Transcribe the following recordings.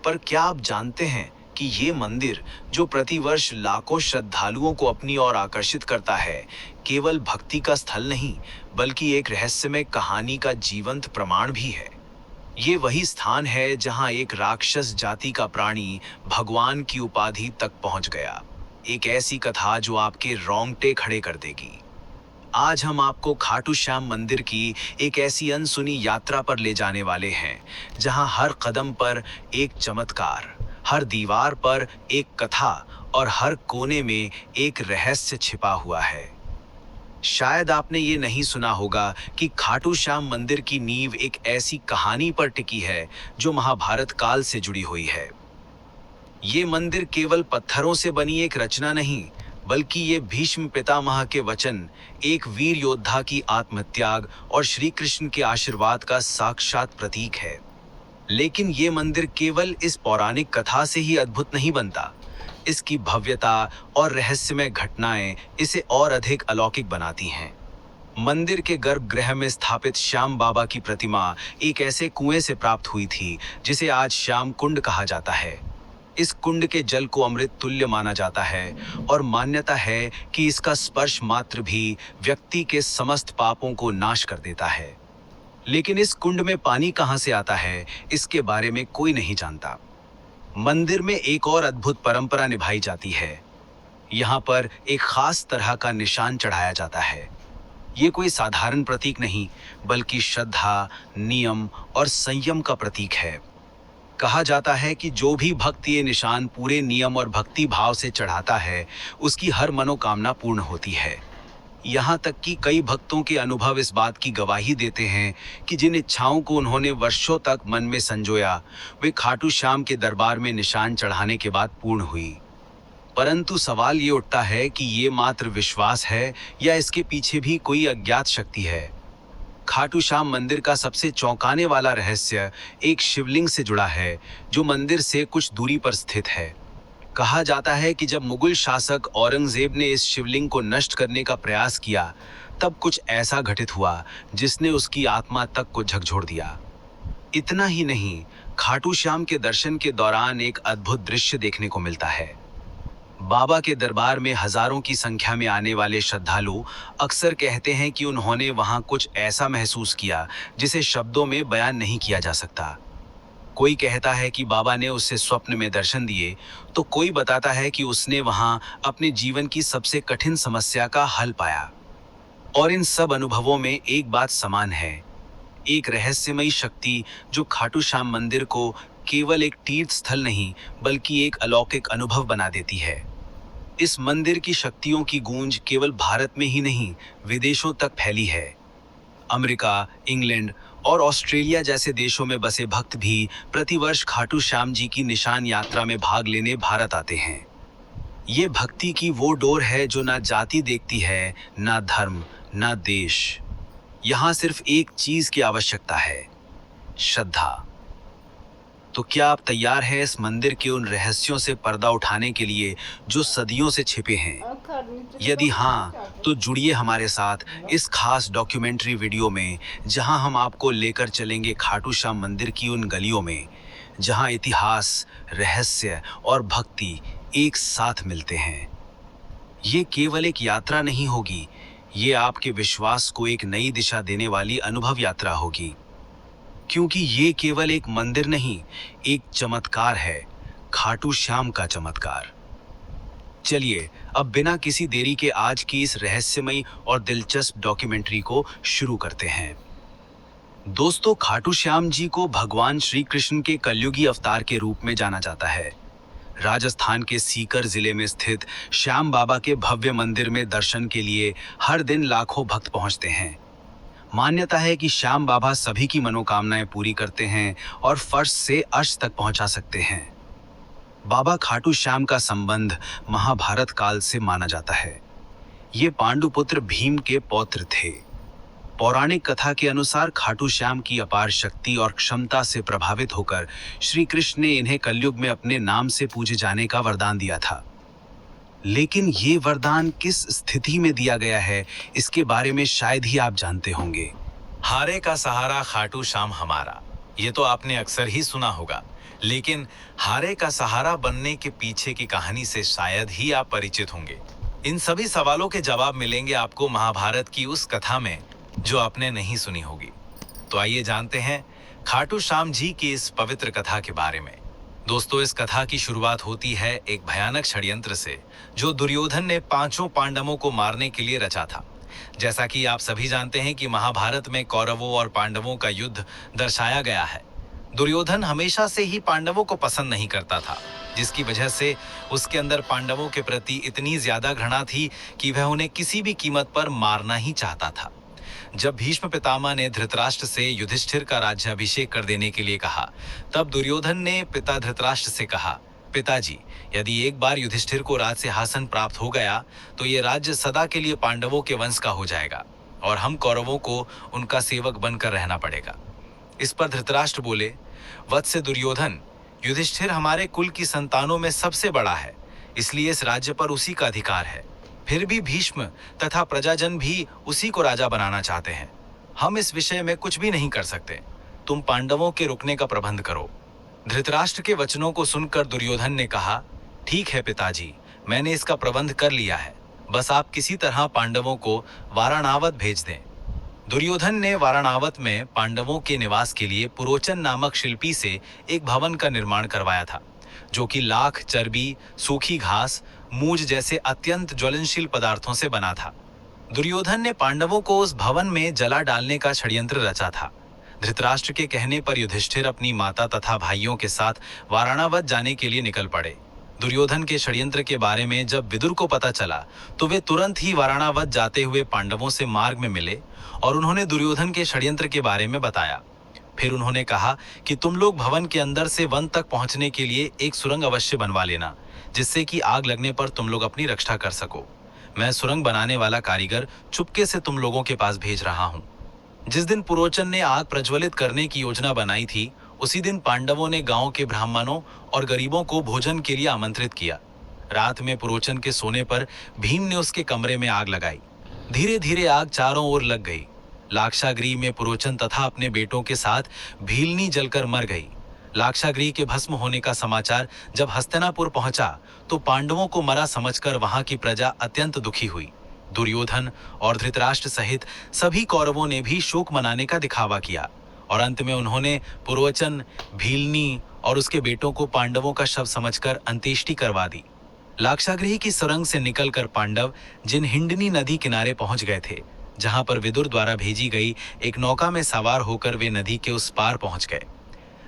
पर क्या आप जानते हैं कि ये मंदिर, जो प्रतिवर्ष लाखों श्रद्धालुओं को अपनी ओर आकर्षित करता है, केवल भक्ति का स्थल नहीं, बल्कि एक रहस्यमय कहानी का जीवंत प्रमाण भी है। ये वही स्थान है जहां एक राक्षस जाति का प्राणी भगवान की उपाधि तक पहुंच गया। एक ऐसी कथा जो आपके रोंगटे खड़े कर देगी। आज हम आपको खाटू श्याम मंदिर की एक ऐसी अनसुनी यात्रा पर ले जाने वाले हैं, जहां हर कदम पर एक चमत्कार, हर दीवार पर एक कथा और हर कोने में एक रहस्य छिपा हुआ है। शायद आपने ये नहीं सुना होगा कि खाटू श्याम मंदिर की नींव एक ऐसी कहानी पर टिकी है जो महाभारत काल से जुड़ी हुई है। ये मंदिर केवल पत्थरों से बनी एक रचना नहीं, बल्कि ये भीष्म पितामह के वचन, एक वीर योद्धा की आत्मत्याग और श्री कृष्ण के आशीर्वाद का साक्षात प्रतीक है। लेकिन ये मंदिर केवल इस पौराणिक कथा से ही अद्भुत नहीं बनता। इसकी भव्यता और रहस्यमय घटनाएं इसे और अधिक अलौकिक बनाती हैं। मंदिर के गर्भगृह में स्थापित श्याम बाबा की प्रतिमा एक ऐसे कुएं से प्राप्त हुई थी जिसे आज श्याम कुंड कहा जाता है। इस कुंड के जल को अमृत तुल्य माना जाता है और मान्यता है कि इसका स्पर्श मात्र भी व्यक्ति के समस्त पापों को नाश कर देता है। लेकिन इस कुंड में पानी कहां से आता है, इसके बारे में कोई नहीं जानता। मंदिर में एक और अद्भुत परंपरा निभाई जाती है। यहाँ पर एक खास तरह का निशान चढ़ाया जाता है। ये कोई साधारण प्रतीक नहीं, बल्कि श्रद्धा, नियम और संयम का प्रतीक है। कहा जाता है कि जो भी भक्त ये निशान पूरे नियम और भक्ति भाव से चढ़ाता है, उसकी हर मनोकामना पूर्ण होती है। यहाँ तक कि कई भक्तों के अनुभव इस बात की गवाही देते हैं कि जिन इच्छाओं को उन्होंने वर्षों तक मन में संजोया, वे खाटू श्याम के दरबार में निशान चढ़ाने के बाद पूर्ण हुई। परंतु सवाल ये उठता है कि ये मात्र विश्वास है या इसके पीछे भी कोई अज्ञात शक्ति है। खाटू श्याम मंदिर का सबसे चौंकाने वाला रहस्य एक शिवलिंग से जुड़ा है, जो मंदिर से कुछ दूरी पर स्थित है। कहा जाता है कि जब मुगल शासक औरंगजेब ने इस शिवलिंग को नष्ट करने का प्रयास किया, तब कुछ ऐसा घटित हुआ जिसने उसकी आत्मा तक को झकझोर दिया। इतना ही नहीं, खाटू श्याम के दर्शन के दौरान एक अद्भुत दृश्य देखने को मिलता है। बाबा के दरबार में हजारों की संख्या में आने वाले श्रद्धालु अक्सर कहते हैं कि उन्होंने वहां कुछ ऐसा महसूस किया जिसे शब्दों में बयान नहीं किया जा सकता। कोई कहता है कि बाबा ने उसे स्वप्न में दर्शन दिए, तो कोई बताता है कि उसने वहां अपने जीवन की सबसे कठिन समस्या का हल पाया। और इन सब अनुभवों में एक बात समान है, एक रहस्यमयी शक्ति जो खाटू श्याम मंदिर को केवल एक तीर्थ स्थल नहीं, बल्कि एक अलौकिक अनुभव बना देती है। इस मंदिर की शक्तियों की गूंज केवल भारत में ही नहीं, विदेशों तक फैली है। अमेरिका, इंग्लैंड और ऑस्ट्रेलिया जैसे देशों में बसे भक्त भी प्रतिवर्ष खाटू श्याम जी की निशान यात्रा में भाग लेने भारत आते हैं। ये भक्ति की वो डोर है जो ना जाति देखती है, ना धर्म, ना देश। यहाँ सिर्फ एक चीज की आवश्यकता है, श्रद्धा। तो क्या आप तैयार हैं इस मंदिर के उन रहस्यों से पर्दा उठाने के लिए जो सदियों से छिपे हैं? यदि हाँ, तो जुड़िए हमारे साथ इस खास डॉक्यूमेंट्री वीडियो में, जहां हम आपको लेकर चलेंगे खाटू श्याम मंदिर की उन गलियों में, जहां इतिहास, रहस्य और भक्ति एक साथ मिलते हैं। ये केवल एक यात्रा नहीं होगी, ये आपके विश्वास को एक नई दिशा देने वाली अनुभव यात्रा होगी। क्योंकि ये केवल एक मंदिर नहीं, एक चमत्कार है, खाटू श्याम का चमत्कार। चलिए अब बिना किसी देरी के आज की इस रहस्यमयी और दिलचस्प डॉक्यूमेंट्री को शुरू करते हैं। दोस्तों, खाटू श्याम जी को भगवान श्री कृष्ण के कलयुगी अवतार के रूप में जाना जाता है। राजस्थान के सीकर जिले में स्थित श्याम बाबा के भव्य मंदिर में दर्शन के लिए हर दिन लाखों भक्त पहुंचते हैं। मान्यता है कि श्याम बाबा सभी की मनोकामनाएं पूरी करते हैं और फर्श से अर्श तक पहुंचा सकते हैं। बाबा खाटू श्याम का संबंध महाभारत काल से माना जाता है। ये पांडुपुत्र भीम के पौत्र थे। पौराणिक कथा के अनुसार खाटू श्याम की अपार शक्ति और क्षमता से प्रभावित होकर श्री कृष्ण ने इन्हें कलयुग में अपने नाम से पूजे जाने का वरदान दिया था। लेकिन ये वरदान किस स्थिति में दिया गया है, इसके बारे में शायद ही आप जानते होंगे। हारे का सहारा खाटू श्याम हमारा, ये तो आपने अक्सर ही सुना होगा। लेकिन हारे का सहारा बनने के पीछे की कहानी से शायद ही आप परिचित होंगे। इन सभी सवालों के जवाब मिलेंगे आपको महाभारत की उस कथा में जो आपने नहीं सुनी होगी। तो आइए जानते हैं खाटू श्याम जी की इस पवित्र कथा के बारे में। दोस्तों, इस कथा की शुरुआत होती है एक भयानक षड्यंत्र से जो दुर्योधन ने पांचों पांडवों को मारने के लिए रचा था। जैसा कि आप सभी जानते हैं कि महाभारत में कौरवों और पांडवों का युद्ध दर्शाया गया है। दुर्योधन हमेशा से ही पांडवों को पसंद नहीं करता था, जिसकी वजह से उसके अंदर पांडवों के प्रति इतनी ज्यादा घृणा थी कि वह उन्हें किसी भी कीमत पर मारना ही चाहता था। जब भीष्म पितामह ने धृतराष्ट्र से युधिष्ठिर का राज्याभिषेक कर देने के लिए कहा, तब दुर्योधन ने पिता धृतराष्ट्र से कहा, पिताजी, यदि एक बार युधिष्ठिर को राज सिंहासन प्राप्त हो गया तो ये राज्य सदा के लिए पांडवों के वंश का हो जाएगा और हम कौरवों को उनका सेवक बनकर रहना पड़ेगा। इस पर धृतराष्ट्र बोले, वत्स दुर्योधन, युधिष्ठिर हमारे कुल की संतानों में सबसे बड़ा है, इसलिए इस राज्य पर उसी का अधिकार है। फिर भी भीष्म तथा प्रजाजन भी उसी को राजा बनाना चाहते हैं। हम इस विषय में कुछ भी नहीं कर सकते। तुम पांडवों के रुकने का प्रबंध करो। धृतराष्ट्र के वचनों को सुनकर दुर्योधन ने कहा, ठीक है पिताजी, मैंने इसका प्रबंध कर लिया है। बस आप किसी तरह पांडवों को वाराणावत भेज दें। दुर्योधन ने वाराणावत में पांडवों के निवास के लिए पुरोचन नामक शिल्पी से एक भवन का निर्माण करवाया था, जो कि लाख, चर्बी, सूखी घास, मूज जैसे अत्यंत ज्वलनशील पदार्थों से बना था। दुर्योधन ने पांडवों को उस भवन में जला डालने का षड्यंत्र रचा था। धृतराष्ट्र के कहने पर युधिष्ठिर अपनी माता तथा भाइयों के साथ वाराणावत जाने के लिए निकल पड़े। दुर्योधन के षड्यंत्र के बारे में जब विदुर को पता चला तो वे तुरंत ही वाराणावत जाते हुए पांडवों से मार्ग में मिले और उन्होंने दुर्योधन के षड्यंत्र के बारे में बताया। फिर उन्होंने कहा कि तुम लोग भवन के अंदर से वन तक पहुंचने के लिए एक सुरंग अवश्य बनवा लेना, जिससे कि आग लगने पर तुम लोग अपनी रक्षा कर सको। मैं सुरंग बनाने वाला कारीगर चुपके से तुम लोगों के पास भेज रहा हूं। जिस दिन पुरोचन ने आग प्रज्वलित करने की योजना बनाई थी, उसी दिन पांडवों ने गांव के ब्राह्मणों और गरीबों को भोजन के लिए आमंत्रित किया। रात में पुरोचन के सोने पर भीम ने उसके कमरे में आग लगाई। धीरे धीरे आग चारों ओर लग गई। लाक्षागृह में पुरोचन तथा अपने बेटों के साथ भीलनी जलकर मर गई। लाक्षागृह के भस्म होने का समाचार जब हस्तिनापुर पहुंचा तो पांडवों को मरा समझकर वहां की प्रजा अत्यंत दुखी हुई। दुर्योधन और धृतराष्ट्र सहित सभी कौरवों ने भी शोक मनाने का दिखावा किया और अंत में उन्होंने पुरोचन, भीलनी और उसके बेटों को पांडवों का शव समझकर अंत्येष्टि करवा दी। लाक्षागृह की सुरंग से निकलकर पांडव जिन हिंडनी नदी किनारे पहुंच गए थे, जहां पर विदुर द्वारा भेजी गई एक नौका में सवार होकर वे नदी के उस पार पहुंच गए।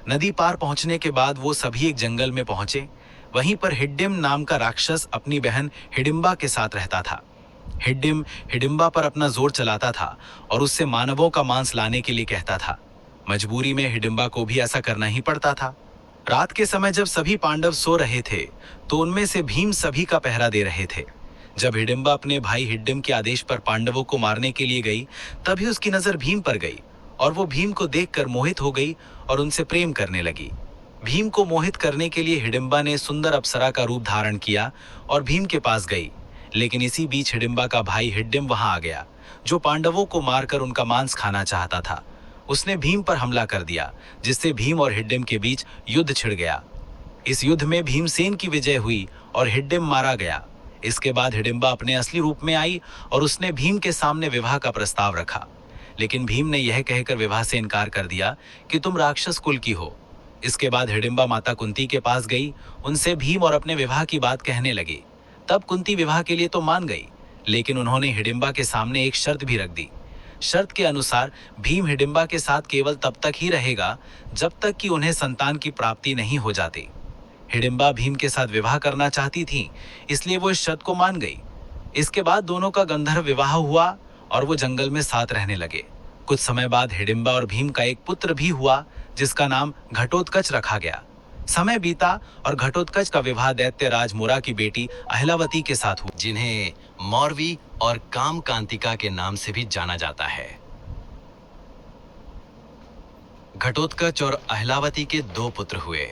नदी पार पहुंचने के बाद वो सभी एक जंगल में पहुंचे। वहीं पर हिड्डिम नाम का राक्षस अपनी बहन हिडिंबा के साथ रहता था। हिड्डिम हिडिंबा पर अपना जोर चलाता था और उससे मानवों का मांस लाने के लिए कहता था। मजबूरी में हिडिंबा को भी ऐसा करना ही पड़ता था। रात के समय जब सभी पांडव सो रहे थे तो उनमें से भीम सभी का पहरा दे रहे थे। जब हिडिंबा अपने भाई हिड्डिम के आदेश पर पांडवों को मारने के लिए गई, तभी उसकी नजर भीम पर गई और वो भीम को देखकर मोहित हो गई और उनसे प्रेम करने लगी। भीम को मोहित करने के लिए हिडिंबा ने सुंदर अप्सरा का रूप धारण किया और भीम के पास गई। लेकिन इसी बीच हिडिंबा का भाई हिड्डिम वहां आ गया, जो पांडवों को मारकर उनका मांस खाना चाहता था। उसने भीम पर हमला कर दिया, जिससे भीम और हिड्डिम के बीच युद्ध छिड़ गया। इस युद्ध में भीमसेन की विजय हुई और हिड्डिम मारा गया। इसके बाद हिडिंबा अपने असली रूप में आई और उसने भीम के सामने विवाह का प्रस्ताव रखा। लेकिन भीम ने यह कहकर विवाह से इनकार कर दिया कि तुम राक्षस कुल की हो। इसके बाद हिडिंबा माता कुंती के पास गई, उनसे भीम और अपने विवाह की बात कहने लगी। तब कुंती विवाह के लिए तो मान गई, लेकिन उन्होंने हिडिंबा के सामने एक शर्त भी रख दी। शर्त के अनुसार भीम हिडिंबा के साथ केवल तब तक ही रहेगा जब तक कि उन्हें संतान की प्राप्ति नहीं हो जाती। हिडिंबा भीम के साथ विवाह करना चाहती थी, इसलिए वो इस शर्त को मान गई। इसके बाद दोनों का गंधर्व विवाह हुआ और वो जंगल में साथ रहने लगे। कुछ समय बाद हिडिंबा और भीम का एक पुत्र भी हुआ, जिसका नाम घटोत्कच रखा गया। समय बीता और घटोत्कच का विवाह दैत्य राज मोरा की बेटी अहिलावती के साथ हुआ, जिन्हें मौरवी और कामकांतिका के नाम से भी जाना जाता है। घटोत्कच और अहिलावती के 2 पुत्र हुए।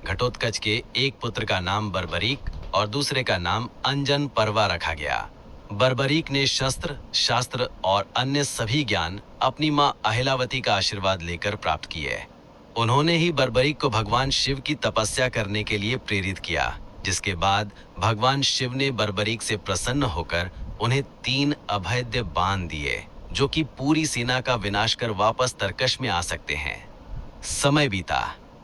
घटोत्कच के एक पुत्र का नाम बर्बरीक और दूसरे का नाम अंजन पर्वा रखा गया। बर्बरीक ने शस्त्र, शास्त्र और अन्य सभी ज्ञान अपनी मां अहिलावती का आशीर्वाद लेकर प्राप्त किए। उन्होंने ही बर्बरीक को भगवान शिव की तपस्या करने के लिए प्रेरित किया, जिसके बाद भगवान शिव ने बर्बरीक से प्रसन्न होकर उन्हें 3 अभेद्य बाण दिए, जो कि पूरी सेना का विनाश कर वापस तरकश में आ सकते हैं। समय बीता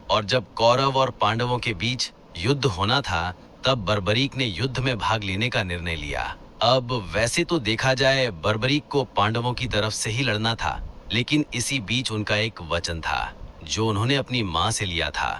और जब कौरव और पांडवों के बीच युद्ध होना था, तब बर्बरीक ने युद्ध में भाग लेने का निर्णय लिया। अब वैसे तो देखा जाए बर्बरीक को पांडवों की तरफ से ही लड़ना था, लेकिन इसी बीच उनका एक वचन था जो उन्होंने अपनी माँ से लिया था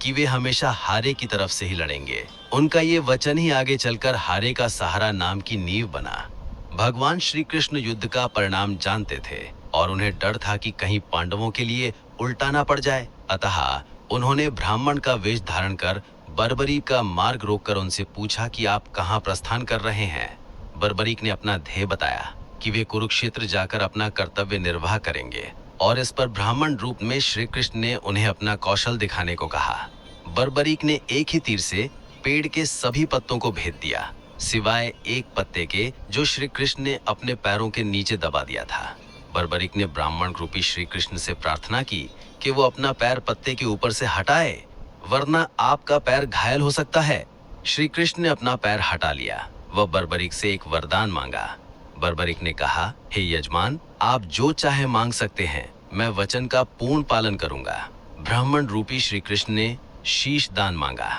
कि वे हमेशा हारे की तरफ से ही लड़ेंगे। उनका ये वचन ही आगे चलकर हारे का सहारा नाम की नींव बना। भगवान श्री कृष्ण युद्ध का परिणाम जानते थे और उन्हें डर था कि कहीं पांडवों के लिए उल्टा ना पड़ जाए, अतः उन्होंने ब्राह्मण का वेश धारण कर बर्बरीक का मार्ग रोककर उनसे पूछा कि आप कहाँ प्रस्थान कर रहे हैं। बर्बरीक ने अपना ध्येय बताया कि वे कुरुक्षेत्र जाकर अपना कर्तव्य निर्वाह करेंगे, और इस पर ब्राह्मण रूप में श्री कृष्ण ने उन्हें अपना कौशल दिखाने को कहा। बर्बरीक ने एक ही तीर से पेड़ के सभी पत्तों को भेद दिया, सिवाय एक पत्ते के जो श्री कृष्ण ने अपने पैरों के नीचे दबा दिया था। बर्बरीक ने ब्राह्मण रूपी श्री कृष्ण से प्रार्थना की कि वो अपना पैर पत्ते के ऊपर से हटाए, वरना आपका पैर घायल हो सकता है। श्री कृष्ण ने अपना पैर हटा लिया। वह बर्बरीक से एक वरदान मांगा। बर्बरीक ने कहा, हे यजमान, आप जो चाहे मांग सकते हैं, मैं वचन का पूर्ण पालन करूंगा। ब्राह्मण रूपी श्री कृष्ण ने शीश दान मांगा।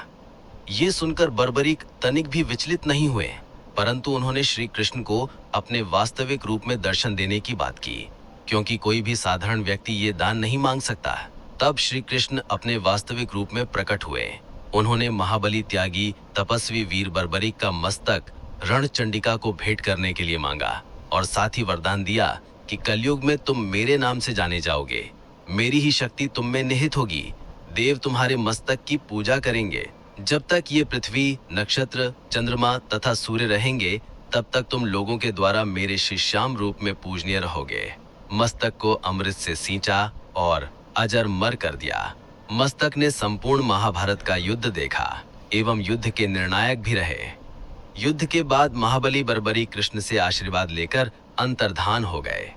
ये सुनकर बर्बरीक तनिक भी विचलित नहीं हुए, परंतु उन्होंने श्री कृष्ण को अपने वास्तविक रूप में दर्शन देने की बात की, क्योंकि कोई भी साधारण व्यक्ति ये दान नहीं मांग सकता। तब श्री कृष्ण अपने वास्तविक रूप में प्रकट हुए। उन्होंने महाबली त्यागी तपस्वी वीर बर्बरीक का मस्तक रणचंडिका को भेंट करने के लिए मांगा, और साथ ही वरदान दिया कि कलयुग में तुम मेरे नाम से जाने जाओगे, मेरी ही शक्ति तुम में निहित होगी, देव तुम्हारे मस्तक की पूजा करेंगे। जब तक ये पृथ्वी, नक्षत्र, चंद्रमा तथा सूर्य रहेंगे, तब तक तुम लोगों के द्वारा मेरे शिष्याम रूप में पूजनीय रहोगे। मस्तक को अमृत से सींचा और अजर मर कर दिया। मस्तक ने संपूर्ण महाभारत का युद्ध देखा एवं युद्ध के निर्णायक भी रहे। युद्ध के बाद महाबली बर्बरीक कृष्ण से आशीर्वाद लेकर अंतर्धान हो गए।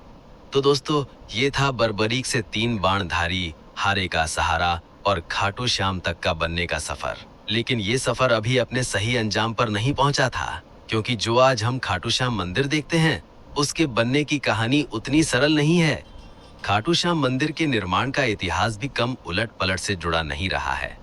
तो दोस्तों, ये था बर्बरीक से 3 बाणधारी, हारे का सहारा और खाटू श्याम तक का बनने का सफर। लेकिन ये सफर अभी अपने सही अंजाम पर नहीं पहुंचा था, क्योंकि जो आज हम खाटू श्याम मंदिर देखते हैं, उसके बनने की कहानी उतनी सरल नहीं है। खाटू श्याम मंदिर के निर्माण का इतिहास भी कम उलट पलट से जुड़ा नहीं रहा है।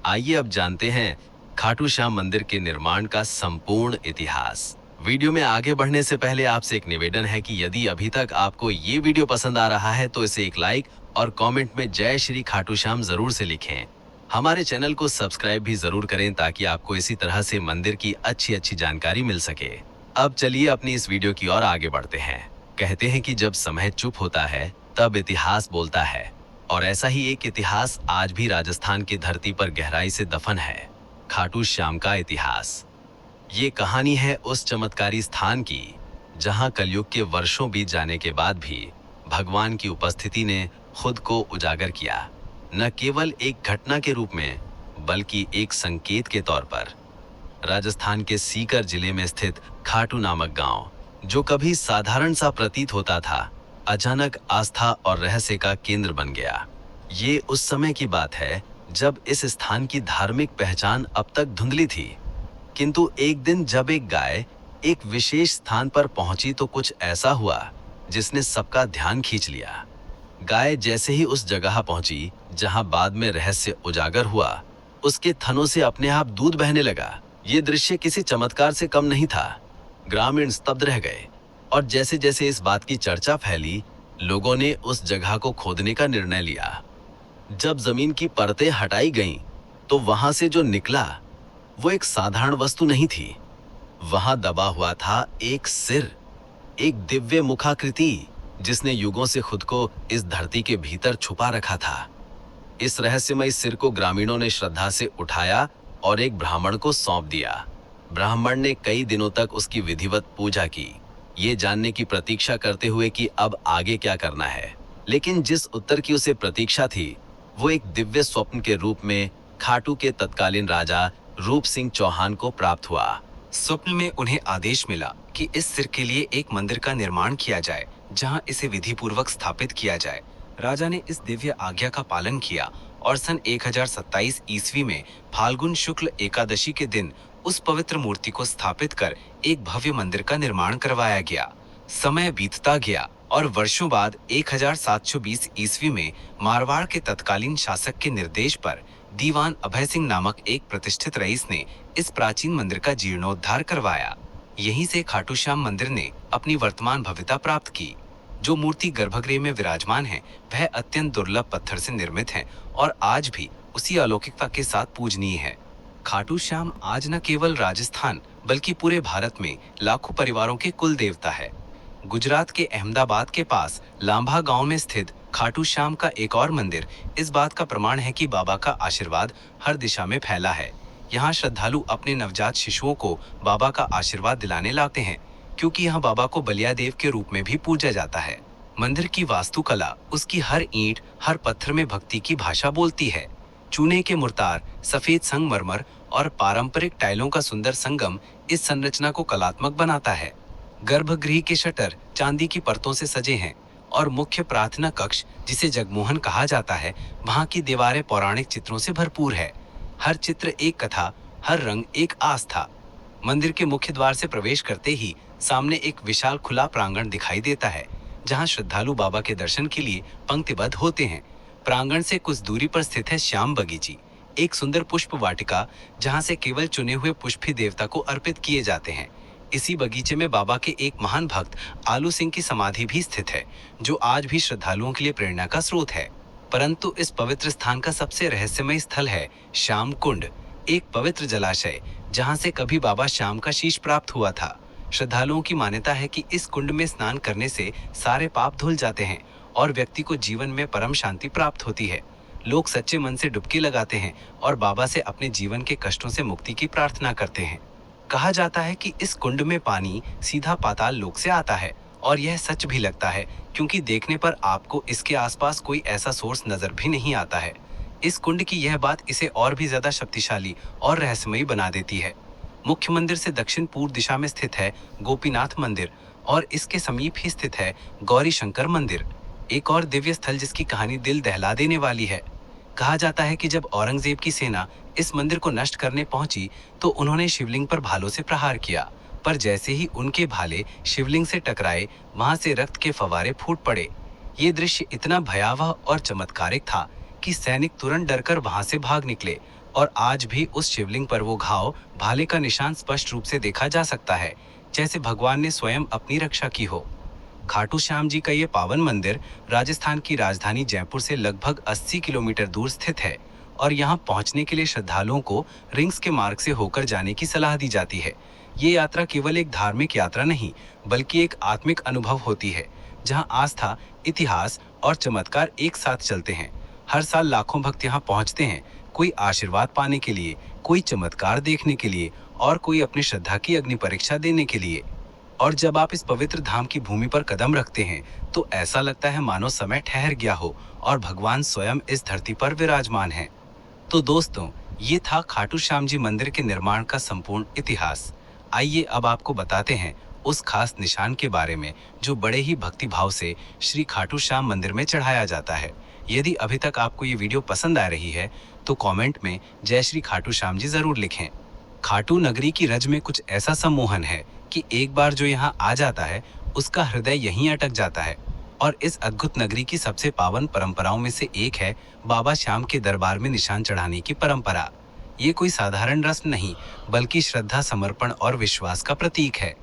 आइए अब जानते हैं खाटू श्याम मंदिर के निर्माण का संपूर्ण इतिहास। वीडियो में आगे बढ़ने से पहले आपसे एक निवेदन है कि यदि अभी तक आपको ये वीडियो पसंद आ रहा है तो इसे एक लाइक और कमेंट में जय श्री खाटू श्याम जरूर से लिखें। हमारे चैनल को सब्सक्राइब भी जरूर करें ताकि आपको इसी तरह से मंदिर की अच्छी अच्छी जानकारी मिल सके। अब चलिए अपनी इस वीडियो की ओर आगे बढ़ते हैं। कहते हैं कि जब समय चुप होता है तब इतिहास बोलता है, और ऐसा ही एक इतिहास आज भी राजस्थान की धरती पर गहराई से दफन है। खाटू श्याम का इतिहास। ये कहानी है उस चमत्कारी स्थान की जहां कलयुग के वर्षों बीत जाने के बाद भी भगवान की उपस्थिति ने खुद को उजागर किया, न केवल एक घटना के रूप में बल्कि एक संकेत के तौर पर। राजस्थान के सीकर जिले में स्थित खाटू नामक गांव, जो कभी साधारण सा प्रतीत होता था, अचानक आस्था और रहस्य का केंद्र बन गया। ये उस समय की बात है जब इस स्थान की धार्मिक पहचान अब तक धुंधली थी, किंतु एक दिन जब एक गाय एक विशेष स्थान पर पहुंची तो कुछ ऐसा हुआ जिसने सबका ध्यान खींच लिया। गाय जैसे ही उस जगह पहुंची जहां बाद में रहस्य उजागर हुआ, उसके थनों से अपने आप दूध बहने लगा। ये दृश्य किसी चमत्कार से कम नहीं था। ग्रामीण स्तब्ध रह गए, और जैसे जैसे इस बात की चर्चा फैली, लोगों ने उस जगह को खोदने का निर्णय लिया। जब जमीन की परतें हटाई गईं, तो वहां से जो निकला वो एक साधारण वस्तु नहीं थी। वहां दबा हुआ था एक सिर, एक दिव्य मुखाकृति जिसने युगों से खुद को इस धरती के भीतर छुपा रखा था। इस रहस्यमय सिर को ग्रामीणों ने श्रद्धा से उठाया और एक ब्राह्मण को सौंप दिया। ब्राह्मण ने कई दिनों तक उसकी विधिवत पूजा की, ये जानने की प्रतीक्षा करते हुए कि अब आगे क्या करना है। लेकिन जिस उत्तर की उसे प्रतीक्षा थी, वो एक दिव्य स्वप्न के रूप में खाटू के तत्कालीन राजा रूप सिंह चौहान को प्राप्त हुआ। स्वप्न में उन्हें आदेश मिला कि इस सिर के लिए एक मंदिर का निर्माण किया जाए, जहां इसे विधि पूर्वक स्थापित किया जाए। राजा ने इस दिव्य आज्ञा का पालन किया और सन 1027 ईस्वी में फाल्गुन शुक्ल एकादशी के दिन उस पवित्र मूर्ति को स्थापित कर एक भव्य मंदिर का निर्माण करवाया गया। समय बीतता गया और वर्षों बाद 1720 ईस्वी में मारवाड़ के तत्कालीन शासक के निर्देश पर दीवान अभय सिंह नामक एक प्रतिष्ठित रईस ने इस प्राचीन मंदिर का जीर्णोद्धार करवाया। यहीं से खाटू श्याम मंदिर ने अपनी वर्तमान भव्यता प्राप्त की। जो मूर्ति गर्भगृह में विराजमान है वह अत्यंत दुर्लभ पत्थर से निर्मित है और आज भी उसी अलौकिकता के साथ पूजनीय है। खाटू श्याम आज न केवल राजस्थान बल्कि पूरे भारत में लाखों परिवारों के कुल देवता है। गुजरात के अहमदाबाद के पास लांभा गांव में स्थित खाटू श्याम का एक और मंदिर इस बात का प्रमाण है कि बाबा का आशीर्वाद हर दिशा में फैला है। यहाँ श्रद्धालु अपने नवजात शिशुओं को बाबा का आशीर्वाद दिलाने लाते हैं, क्योंकि यहाँ बाबा को बलिया देव के रूप में भी पूजा जाता है। मंदिर की वास्तुकला, उसकी हर ईंट, हर पत्थर में भक्ति की भाषा बोलती है। चूने के मुर्तार, सफेद संगमरमर और पारंपरिक टाइलों का सुंदर संगम इस संरचना को कलात्मक बनाता है। गर्भगृह के शटर चांदी की परतों से सजे हैं और मुख्य प्रार्थना कक्ष, जिसे जगमोहन कहा जाता है, वहां की दीवारें पौराणिक चित्रों से भरपूर है। हर चित्र एक कथा, हर रंग एक आस्था। मंदिर के मुख्य द्वार से प्रवेश करते ही सामने एक विशाल खुला प्रांगण दिखाई देता है, जहां श्रद्धालु बाबा के दर्शन के लिए पंक्तिबद्ध होते हैं। प्रांगण से कुछ दूरी पर स्थित है श्याम बगीची, एक सुंदर पुष्प वाटिका, जहां से केवल चुने हुए पुष्प ही देवता को अर्पित किए जाते हैं। इसी बगीचे में बाबा के एक महान भक्त आलू सिंह की समाधि भी स्थित है, जो आज भी श्रद्धालुओं के लिए प्रेरणा का स्रोत है। परंतु इस पवित्र स्थान का सबसे रहस्यमय स्थल है श्याम कुंड, एक पवित्र जलाशय जहां से कभी बाबा श्याम का शीश प्राप्त हुआ था। श्रद्धालुओं की मान्यता है कि इस कुंड में स्नान करने से सारे पाप धुल जाते हैं और व्यक्ति को जीवन में परम शांति प्राप्त होती है। लोग सच्चे मन से डुबकी लगाते हैं और बाबा से अपने जीवन के कष्टों से मुक्ति की प्रार्थना करते हैं। कहा जाता है कि इस कुंड में पानी सीधा पाताल लोक से आता है, और यह सच भी लगता है, क्योंकि देखने पर आपको इसके आसपास कोई ऐसा सोर्स नजर भी नहीं आता है। इस कुंड की यह बात इसे और भी ज्यादा शक्तिशाली और रहस्यमयी बना देती है। मुख्य मंदिर से दक्षिण पूर्व दिशा में स्थित है गोपीनाथ मंदिर और इसके समीप ही स्थित है गौरी शंकर मंदिर, एक और दिव्य स्थल जिसकी कहानी दिल दहला देने वाली है। कहा जाता है कि जब औरंगजेब की सेना इस मंदिर को नष्ट करने पहुंची तो उन्होंने शिवलिंग पर भालों से प्रहार किया, पर जैसे ही उनके भाले शिवलिंग से टकराए, वहां से रक्त के फवारे फूट पड़े। ये दृश्य इतना भयावह और चमत्कारिक था कि सैनिक तुरंत डरकर वहां से भाग निकले, और आज भी उस शिवलिंग पर वो घाव, भाले का निशान स्पष्ट रूप से देखा जा सकता है, जैसे भगवान ने स्वयं अपनी रक्षा की हो। खाटू श्याम जी का ये पावन मंदिर राजस्थान की राजधानी जयपुर से लगभग 80 किलोमीटर दूर स्थित है, और यहाँ पहुँचने के लिए श्रद्धालुओं को रिंग्स के मार्ग से होकर जाने की सलाह दी जाती है। ये यात्रा केवल एक धार्मिक यात्रा नहीं, बल्कि एक आत्मिक अनुभव होती है, जहाँ आस्था, इतिहास और चमत्कार एक साथ चलते हैं। हर साल लाखों भक्त यहाँ पहुँचते हैं, कोई आशीर्वाद पाने के लिए, कोई चमत्कार देखने के लिए, और कोई अपनी श्रद्धा की अग्नि परीक्षा देने के लिए। और जब आप इस पवित्र धाम की भूमि पर कदम रखते हैं तो ऐसा लगता है मानो समय ठहर गया हो और भगवान स्वयं इस धरती पर विराजमान है। तो दोस्तों, ये था खाटू श्याम जी मंदिर के निर्माण का संपूर्ण इतिहास। आइए अब आपको बताते हैं उस खास निशान के बारे में जो बड़े ही भक्तिभाव से श्री खाटू श्याम मंदिर में चढ़ाया जाता है। यदि अभी तक आपको ये वीडियो पसंद आ रही है तो कमेंट में जय श्री खाटू श्याम जी जरूर लिखें। खाटू नगरी की रज में कुछ ऐसा सम्मोहन है कि एक बार जो यहाँ आ जाता है उसका हृदय यहीं अटक जाता है। और इस अद्भुत नगरी की सबसे पावन परंपराओं में से एक है बाबा श्याम के दरबार में निशान चढ़ाने की परंपरा। ये कोई साधारण रस्म नहीं, बल्कि श्रद्धा, समर्पण और विश्वास का प्रतीक है।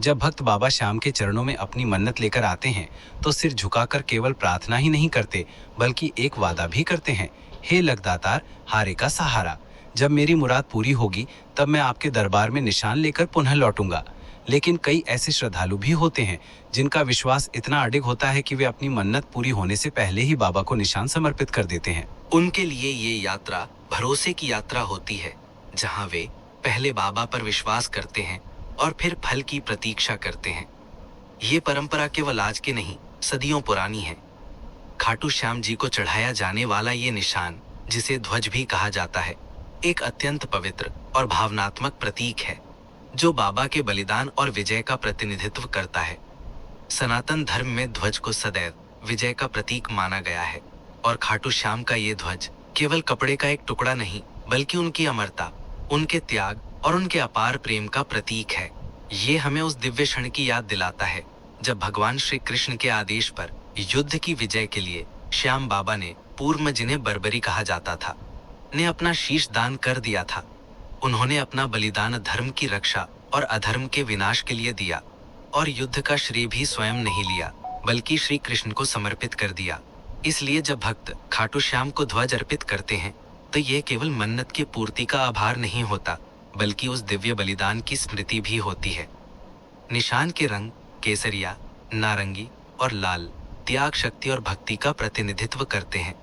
जब भक्त बाबा श्याम के चरणों में अपनी मन्नत लेकर आते हैं तो सिर झुकाकर केवल प्रार्थना ही नहीं करते, बल्कि एक वादा भी करते हैं, हे लगदातार, हारे का सहारा, जब मेरी मुराद पूरी होगी तब मैं आपके दरबार में निशान लेकर पुनः लौटूंगा। लेकिन कई ऐसे श्रद्धालु भी होते हैं जिनका विश्वास इतना अडिग होता है कि वे अपनी मन्नत पूरी होने से पहले ही बाबा को निशान समर्पित कर देते हैं। उनके लिए ये यात्रा भरोसे की यात्रा होती है, जहां वे पहले बाबा पर विश्वास करते हैं और फिर फल की प्रतीक्षा करते हैं। ये परंपरा केवल आज की नहीं, सदियों पुरानी है। खाटू श्याम जी को चढ़ाया जाने वाला ये निशान, जिसे ध्वज भी कहा जाता है, एक अत्यंत पवित्र और भावनात्मक प्रतीक है जो बाबा के बलिदान और विजय का प्रतिनिधित्व करता है। सनातन धर्म में ध्वज को सदैव विजय का प्रतीक माना गया है और खाटू श्याम का ये ध्वज केवल कपड़े का एक टुकड़ा नहीं, बल्कि उनकी अमरता, उनके त्याग और उनके अपार प्रेम का प्रतीक है। ये हमें उस दिव्य क्षण की याद दिलाता है जब भगवान श्री कृष्ण के आदेश पर युद्ध की विजय के लिए श्याम बाबा ने, पूर्व जिन्हें बर्बरी कहा जाता था, ने अपना शीश दान कर दिया था। उन्होंने अपना बलिदान धर्म की रक्षा और अधर्म के विनाश के लिए दिया और युद्ध का श्रेय भी स्वयं नहीं लिया, बल्कि श्री कृष्ण को समर्पित कर दिया। इसलिए जब भक्त खाटू श्याम को ध्वज अर्पित करते हैं तो यह केवल मन्नत की पूर्ति का आभार नहीं होता, बल्कि उस दिव्य बलिदान की स्मृति भी होती है। निशान के रंग केसरिया, नारंगी और लाल त्याग, शक्ति और भक्ति का प्रतिनिधित्व करते हैं।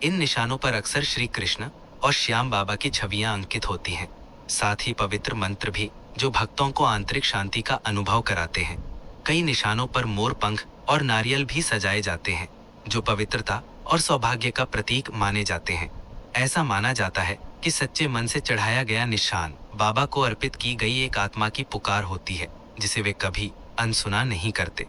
इन निशानों पर अक्सर श्री कृष्ण और श्याम बाबा की छवियां अंकित होती हैं। साथ ही पवित्र मंत्र भी जो भक्तों को आंतरिक शांति का अनुभव कराते हैं। कई निशानों पर मोर पंख और नारियल भी सजाए जाते हैं, जो पवित्रता और सौभाग्य का प्रतीक माने जाते हैं। ऐसा माना जाता है कि सच्चे मन से चढ़ाया गया निशान बाबा को अर्पित की गई एक आत्मा की पुकार होती है, जिसे वे कभी अनसुना नहीं करते।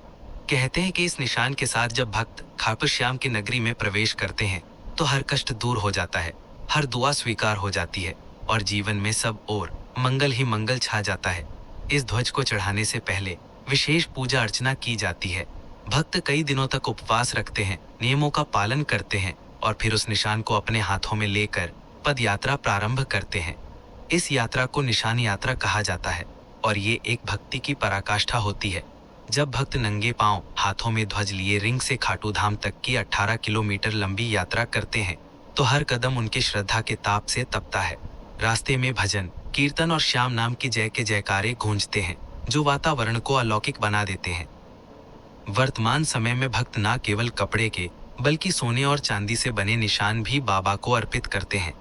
कहते हैं कि इस निशान के साथ जब भक्त खाटू श्याम की नगरी में प्रवेश करते हैं तो हर कष्ट दूर हो जाता है, हर दुआ स्वीकार हो जाती है और जीवन में सब और मंगल ही मंगल छा जाता है। इस ध्वज को चढ़ाने से पहले विशेष पूजा अर्चना की जाती है। भक्त कई दिनों तक उपवास रखते हैं, नियमों का पालन करते हैं और फिर उस निशान को अपने हाथों में लेकर पद यात्रा प्रारंभ करते हैं। इस यात्रा को निशान यात्रा कहा जाता है और ये एक भक्ति की पराकाष्ठा होती है। जब भक्त नंगे पांव हाथों में ध्वज लिए रिंग से खाटू धाम तक की 18 किलोमीटर लंबी यात्रा करते हैं तो हर कदम उनकी श्रद्धा के ताप से तपता है। रास्ते में भजन, कीर्तन और श्याम नाम की जय के जयकारे गूंजते हैं, जो वातावरण को अलौकिक बना देते हैं। वर्तमान समय में भक्त न केवल कपड़े के, बल्कि सोने और चांदी से बने निशान भी बाबा को अर्पित करते हैं।